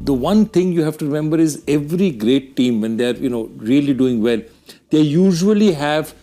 the one thing you have to remember is every great team, when they're, really doing well, they usually have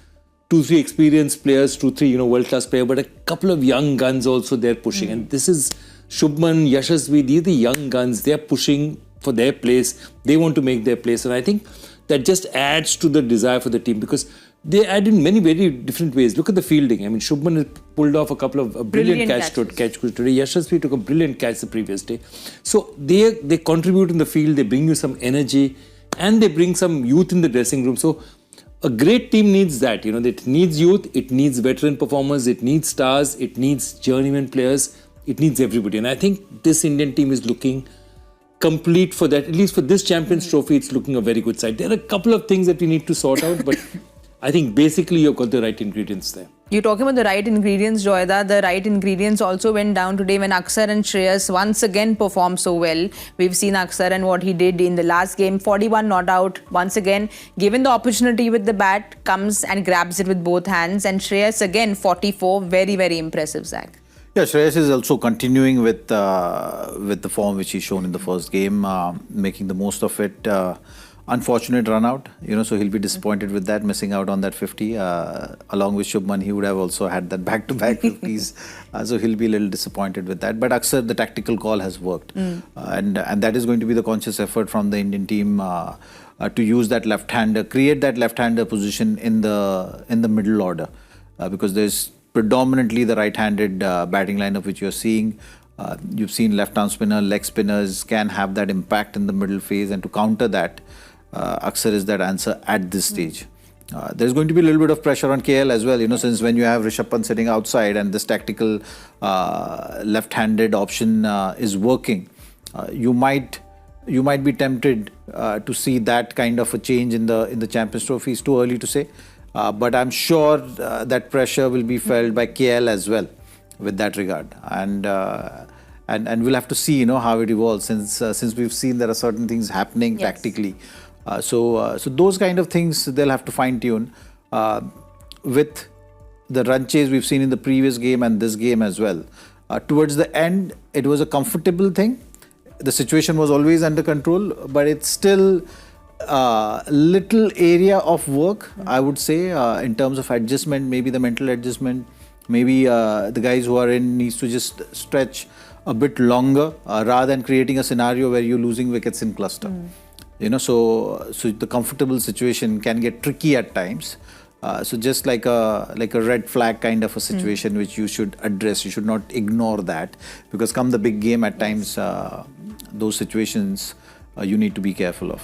2-3 experienced players, 2-3, world-class players, but a couple of young guns also they're pushing. And this is Shubman, Yashasvi, these are the young guns. They're pushing for their place. They want to make their place. And I think that just adds to the desire for the team, because they add in many very different ways. Look at the fielding. I mean, Shubman has pulled off a couple of brilliant catches today. Yashasvi took a brilliant catch the previous day. So they contribute in the field, they bring you some energy, and they bring some youth in the dressing room. So a great team needs that. It needs youth, it needs veteran performers, it needs stars, it needs journeyman players, it needs everybody. And I think this Indian team is looking complete for that. At least for this Champions Trophy, it's looking a very good side. There are a couple of things that we need to sort out, but I think basically you've got the right ingredients there. You're talking about the right ingredients, Joyda. The right ingredients also went down today when Akshar and Shreyas once again performed so well. We've seen Akshar and what he did in the last game. 41 not out. Once again, given the opportunity with the bat, comes and grabs it with both hands. And Shreyas again, 44. Very, very impressive, Zach. Yeah, Shreyas is also continuing with the form which he's shown in the first game, making the most of it. Unfortunate run out, so he'll be disappointed with that, missing out on that 50. Along with Shubman, he would have also had that back-to-back 50s. So he'll be a little disappointed with that. But Akshar, the tactical call has worked. And that is going to be the conscious effort from the Indian team to use that left-hander, create that left-hander position in the middle order. Because there's predominantly the right-handed batting lineup which you're seeing. You've seen left-arm spinner, leg spinners can have that impact in the middle phase, and to counter that, Akshar is that answer at this stage. There's going to be a little bit of pressure on KL as well, since when you have Rishabh Pant sitting outside and this tactical left-handed option is working, you might be tempted to see that kind of a change in the Champions Trophy. It's too early to say, but I'm sure that pressure will be felt by KL as well with that regard, and we'll have to see how it evolves, since we've seen there are certain things happening tactically. So those kind of things they'll have to fine-tune. With the run chase we've seen in the previous game and this game as well, towards the end it was a comfortable thing. The situation was always under control, but it's still little area of work, I would say, in terms of adjustment, maybe the mental adjustment, maybe the guys who are in needs to just stretch a bit longer rather than creating a scenario where you're losing wickets in cluster. So the comfortable situation can get tricky at times. So just like a red flag kind of a situation which you should address. You should not ignore that, because come the big game at times, those situations you need to be careful of.